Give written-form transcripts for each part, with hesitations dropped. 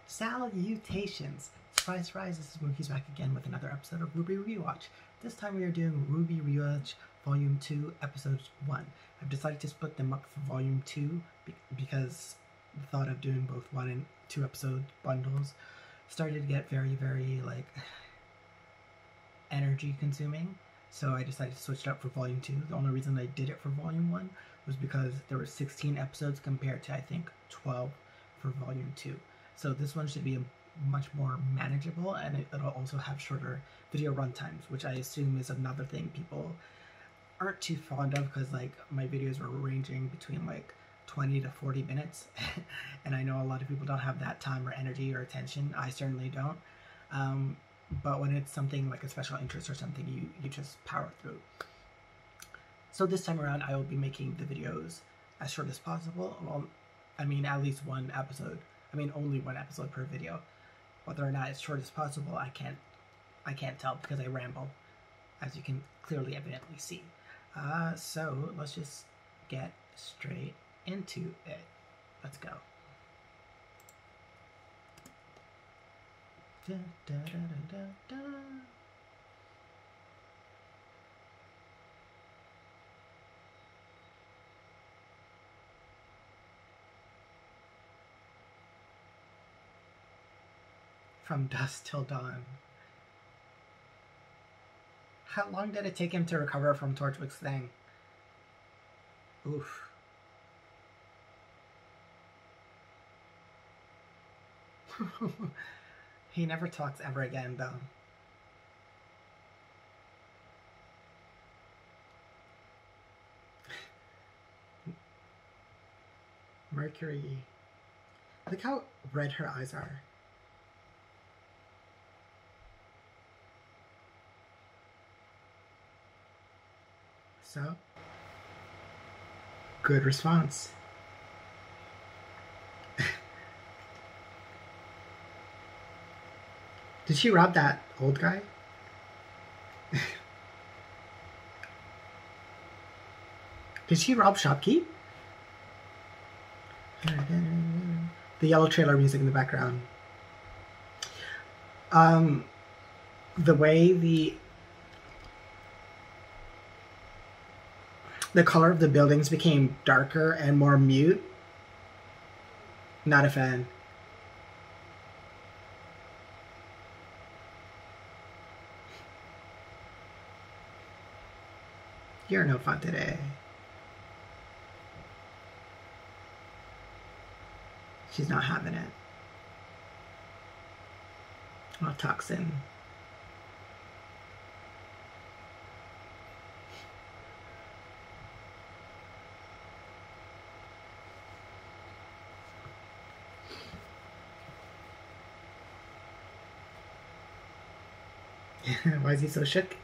Salutations! Surprise, surprise, this is Mookie's back again with another episode of RWBY RWCH. This time we are doing RWBY RWCH Volume 2, Episode 1. I've decided to split them up for Volume 2 because the thought of doing both 1 and 2 episode bundles started to get very, like, energy consuming. So I decided to switch it up for Volume 2. The only reason I did it for Volume 1 was because there were 16 episodes compared to, I think, 12 for Volume 2. So this one should be much more manageable, and it'll also have shorter video run times, which I assume is another thing people aren't too fond of, because like my videos were ranging between like 20 to 40 minutes and I know a lot of people don't have that time or energy or attention. I certainly don't, but when it's something like a special interest or something, you just power through. So this time around I will be making the videos as short as possible. Well, I mean, at least one episode. I mean, only one episode per video. Whether or not it's short as possible, I can't tell because I ramble, as you can clearly evidently see. So let's just get straight into it. Let's go. Da, da, da, da, da, da. From dusk till dawn. How long did it take him to recover from Torchwick's thing? Oof. He never talks ever again, though. Mercury. Look how red her eyes are. So, good response. Did she rob that old guy? Did she rob Shopkeep? The yellow trailer music in the background. The way the color of the buildings became darker and more mute. Not a fan. You're no fun today. She's not having it. Oh, toxin. Why is he so shook?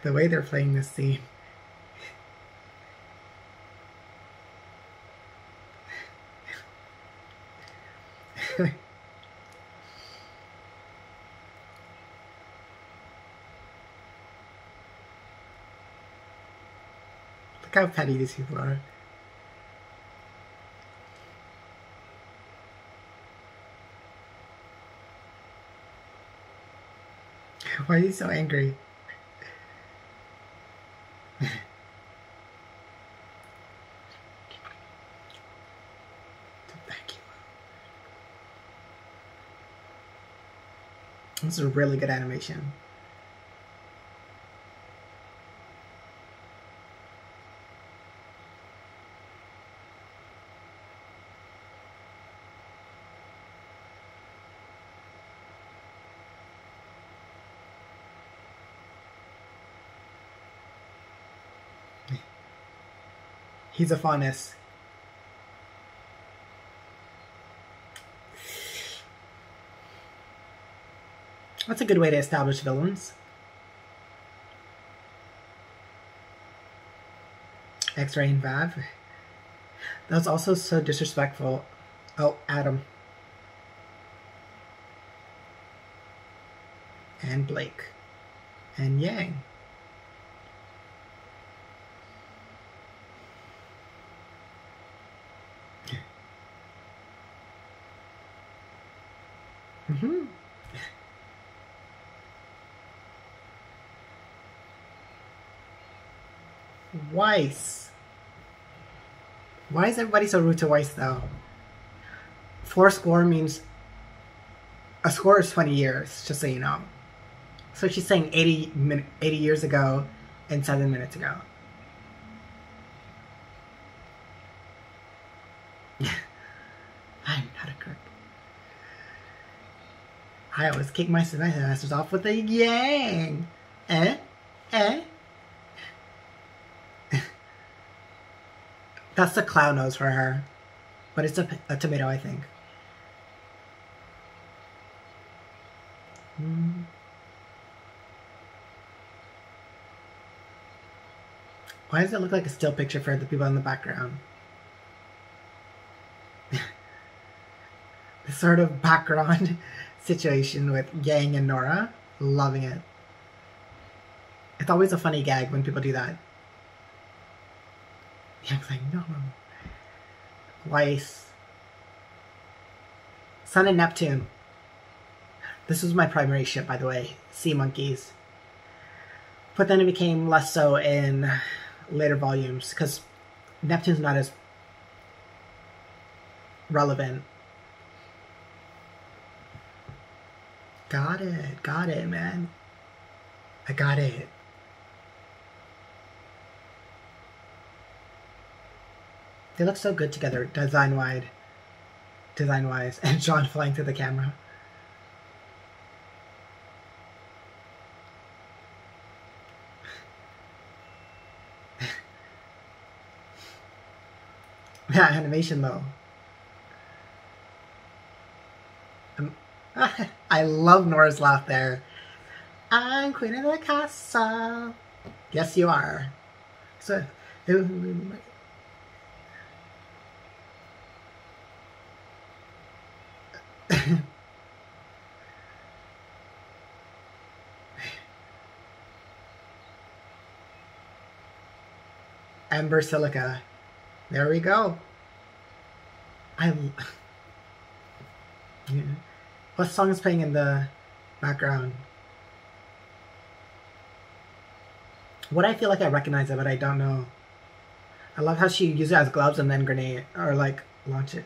The way they're playing this scene. Look how petty these people are. Why is he so angry? This is a really good animation. He's a faunus. That's a good way to establish villains. X-Ray and Vav. That was also so disrespectful. Oh, Adam. And Blake. And Yang. Mm-hmm. Weiss. Why is everybody so rude to Weiss though? 4 score means a score is 20 years, just so you know. So she's saying 80 years ago and 7 minutes ago. I'm not a crook. I always kick my semesters off with a yang. That's the clown nose for her. But it's a tomato, I think. Why does it look like a still picture for the people in the background? This sort of background situation with Yang and Nora. Loving it. It's always a funny gag when people do that. Yang's like, no. Weiss. Sun and Neptune. This was my primary ship, by the way. Sea monkeys. But then it became less so in later volumes, because Neptune's not as relevant. Got it, man. I got it. They look so good together, design-wise, and John flying through the camera. Yeah, animation though. I love Nora's laugh there. I'm queen of the castle. Yes, you are. So, Amber Silica. There we go. What song is playing in the background? What I feel like I recognize it, but I don't know. I love how she uses it as gloves and then grenade, or like launch it.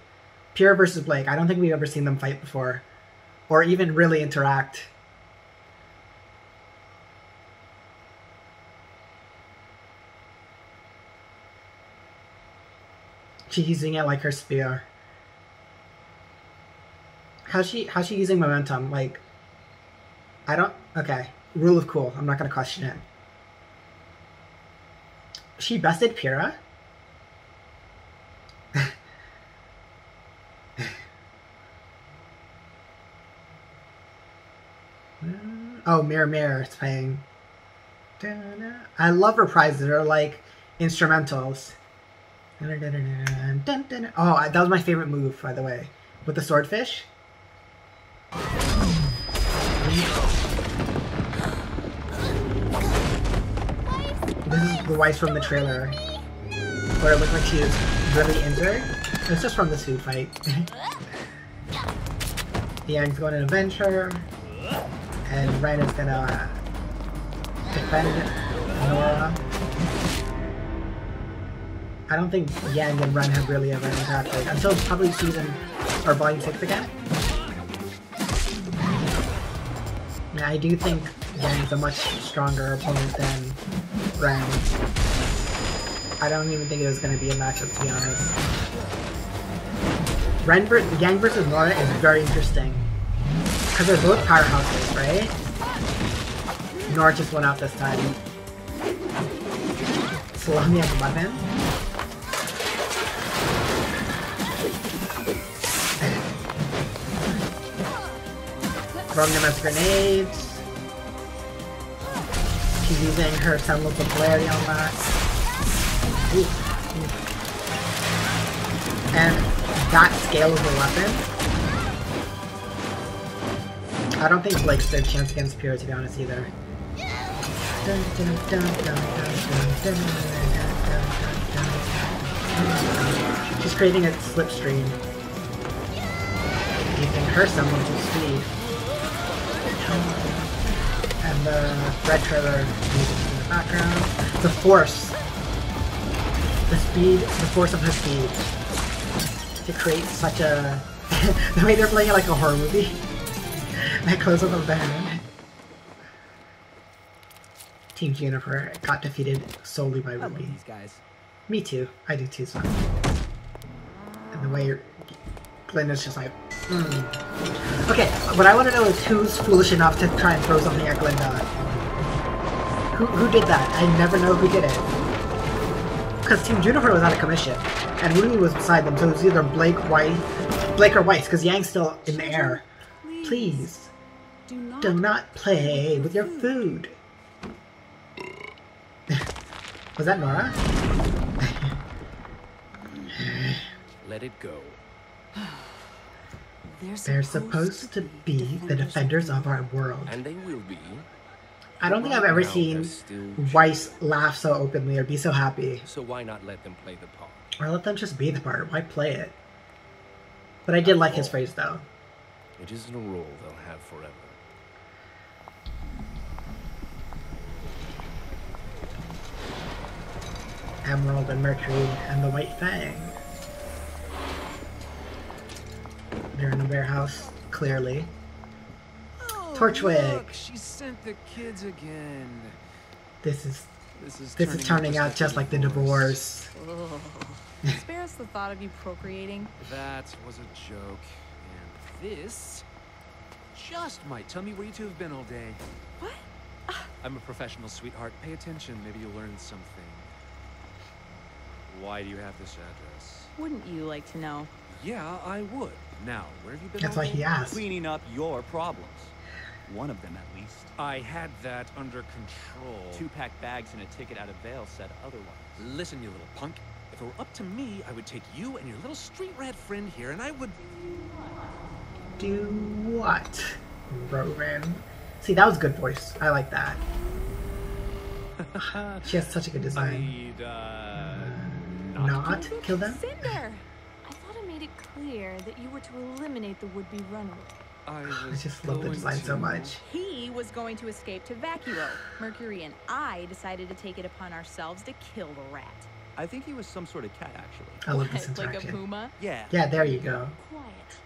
Pure versus Blake. I don't think we've ever seen them fight before, or even really interact. She's using it like her spear. How's she using momentum? Like, I don't. Okay, rule of cool. I'm not gonna question it. She bested Pyrrha. Oh, Mirror Mirror, it's playing. I love reprises. They're like instrumentals. Oh, that was my favorite move, by the way, with the swordfish. This is the Weiss from the trailer, where it looked like she was really injured. It's just from this food fight. Yang's going to avenge her, and Ren is gonna defend Nora. I don't think Yang and Ren have really ever interacted until probably season or volume 6 again. Yeah, I do think Yang's a much stronger opponent than Ren. I don't even think it was going to be a matchup, to be honest. Yang versus Nora is very interesting. Because they're both powerhouses, right? Nora just went out this time. Salami as a weapon? throwing them as grenades. She's using her semblance of polarity on that. Ooh. And that scale of the weapon. I don't think Blake stood a chance against Pyrrha, to be honest, either. She's creating a slipstream. Using her semblance of speed. And the red trailer music in the background. The force. The speed, the force of her speed. To create such a... the way they're playing it like a horror movie. That close up of the hand. Team Juniper got defeated solely by RWBY. These guys. Me too. I do too, so. And the way Glenda's just like, Okay, what I want to know is who's foolish enough to try and throw something at Glenda. Who did that? I never know who did it. Because Team Juniper was out of commission, and RWBY was beside them, so it was either Blake or Weiss, because Yang's still in the air. Please, do not play with your food. Was that Nora? Let it go. They're supposed to be the defenders of our world. And they will be. I don't think I've ever seen Weiss laugh so openly or be so happy. So why not let them play the part? Or let them just be the part. Why play it? But I did like his phrase, though. It isn't a role they'll have forever. Emerald and Mercury and the White Fang. They're in a warehouse, clearly. Oh, Torchwick! Look, she sent the kids again. This is turning out just like the divorce. Spare us the thought of you procreating. That was a joke. And this just might tell me where you two have been all day. What? I'm a professional, sweetheart. Pay attention. Maybe you'll learn something. Why do you have this address? Wouldn't you like to know? Yeah, I would. Now, where have you been? That's why he asked. Cleaning up your problems. One of them, at least. I had that under control. 2-pack bags and a ticket out of Vale said otherwise. Listen, you little punk. If it were up to me, I would take you and your little street rat friend here, and I would... Do what, Rowan? See, that was a good voice. I like that. She has such a good design. Not kill them? Cinder! I thought I made it clear that you were to eliminate the would-be runaway. I just love the design so much. He was going to escape to Vacuo. Mercury and I decided to take it upon ourselves to kill the rat. I think he was some sort of cat, actually. I love this Like a interaction. puma? Yeah. Yeah, there you go. Quiet.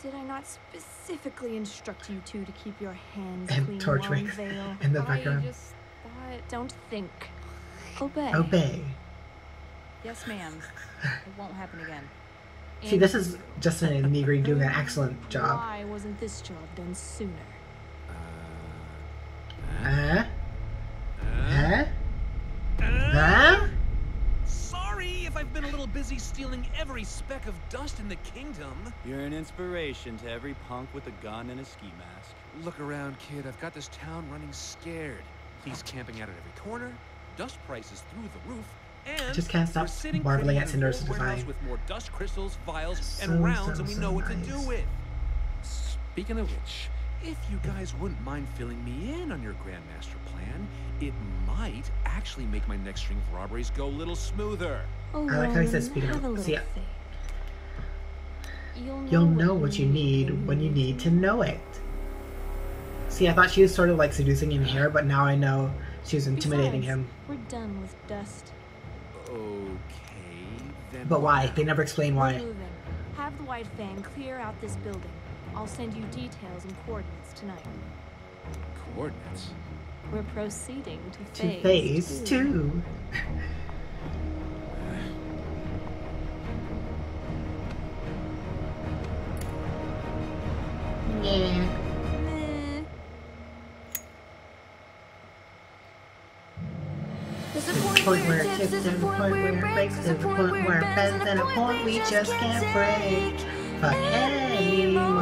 Did I not specifically instruct you two to keep your hands And clean Torchwick while in Vale? in the background. I just thought, don't think. Obey. Obey. Yes, ma'am. It won't happen again. See, this is Justin and Negri doing an excellent job. Why wasn't this job done sooner? Sorry if I've been a little busy stealing every speck of dust in the kingdom. You're an inspiration to every punk with a gun and a ski mask. Look around, kid. I've got this town running scared. He's camping out at every corner, dust prices through the roof, and Just can't stop we're sitting marveling pretty at in Cinder's an old warehouse design. with more dust crystals, vials, So, and rounds, so, and we so know what to nice. do with. Speaking of which, if you guys wouldn't mind filling me in on your Grandmaster plan, it might actually make my next string of robberies go a little smoother. Oh, I like how he says speaking have a of. little See, faith. you'll know what you need when you need to know it. See, I thought she was sort of like seducing him here, but now I know she was intimidating Besides, him. We're done with dust. Okay, then. But why? They never explain We're why. moving. Have the White Fang clear out this building. I'll send you details and coordinates tonight. Coordinates? We're proceeding to To phase 2. Yeah. There's a Point where it tips, there's a point where it breaks, there's a point where it bends, and a point we just can't break. Fuck anymore.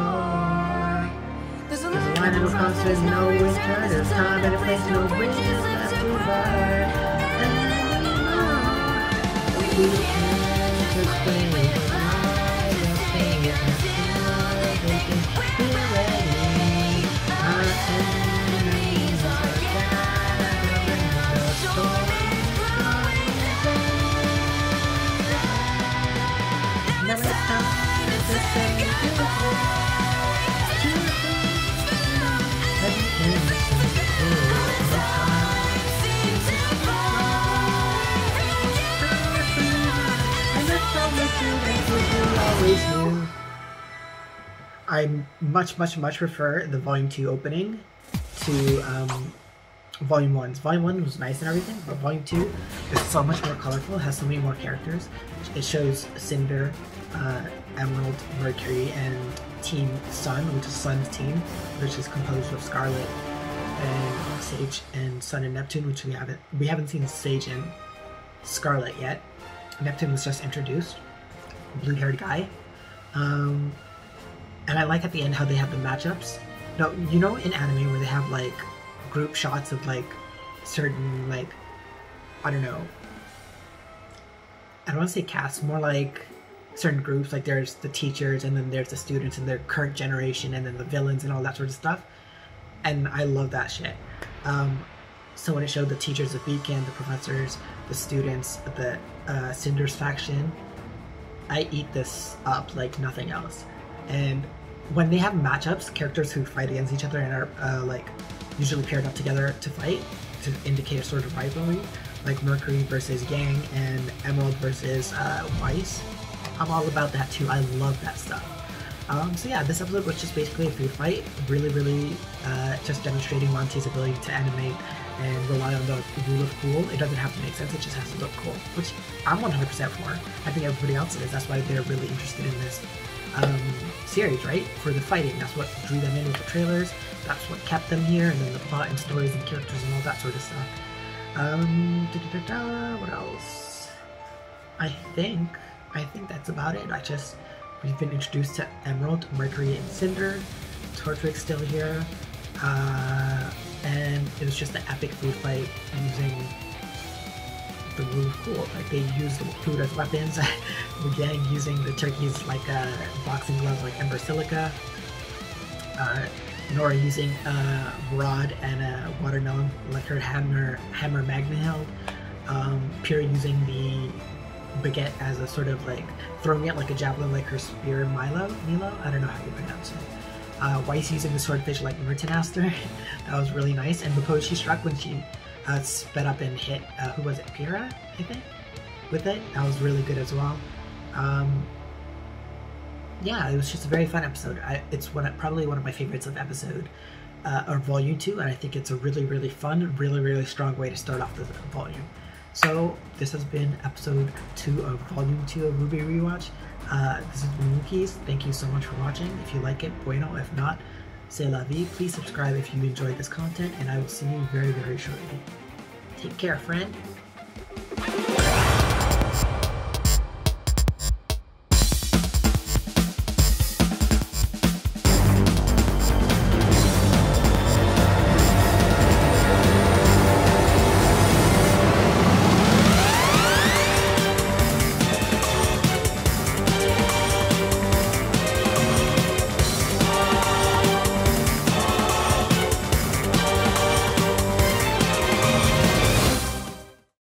There's a Animal Crossing, no winter, there's time and a place, no bridges left to burn. We can't just play with the light of faith and still be ready. Our enemies are gathering, the storm is coming again. Never stop to say goodbye. I much prefer the Volume 2 opening to Volume 1's. Volume 1 was nice and everything, but Volume 2 is so much more colorful, it has so many more characters. It shows Cinder, Emerald, Mercury, and Team Sun, which is Sun's team, which is composed of Scarlet and Sage and Sun and Neptune, which we haven't seen Sage and Scarlet yet. Neptune was just introduced, blue-haired guy. And I like at the end how they have the matchups. No, you know in anime where they have like group shots of like certain like, I don't know, I don't want to say casts, more like certain groups, like there's the teachers and then there's the students and their current generation and then the villains and all that sort of stuff. And I love that shit. So when it showed the teachers of Beacon, the professors, the students, the Cinder's faction, I eat this up like nothing else. And when they have matchups, characters who fight against each other and are like usually paired up together to fight to indicate a sort of rivalry, like Mercury versus Yang and Emerald versus Weiss, I'm all about that too. I love that stuff. So yeah, this episode was just basically a food fight, really just demonstrating Monty's ability to animate and rely on the rule of cool. It doesn't have to make sense, it just has to look cool, which I'm 100% for. I think everybody else is. That's why they're really interested in this series, right? For the fighting. That's what drew them in with the trailers. That's what kept them here, and then the plot and stories and characters and all that sort of stuff. What else? I think that's about it. We've been introduced to Emerald, Mercury, and Cinder. Tortwig's still here. And it was just an epic food fight using the rule of cool. Like they used the food as weapons. The gang using the turkeys like boxing gloves like Ember Silica. Nora using a rod and a watermelon like her hammer Magna held. Pyrrha using the baguette as a sort of like throwing it like a javelin like her spear Milo? I don't know how you pronounce it. Weiss using the swordfish like Merton. That was really nice. And the pose she struck when she sped up and hit, who was it, Pyrrha, I think, with it. That was really good as well. Yeah, it was just a very fun episode. It's probably one of my favorites of episode, or Volume 2, and I think it's a really fun, really strong way to start off the volume. So, this has been episode 2 of Volume 2 of RWBY RWCH. This has been Mookie's. Thank you so much for watching. If you like it, bueno. If not, c'est la vie. Please subscribe if you enjoyed this content, and I will see you very shortly. Take care, friend.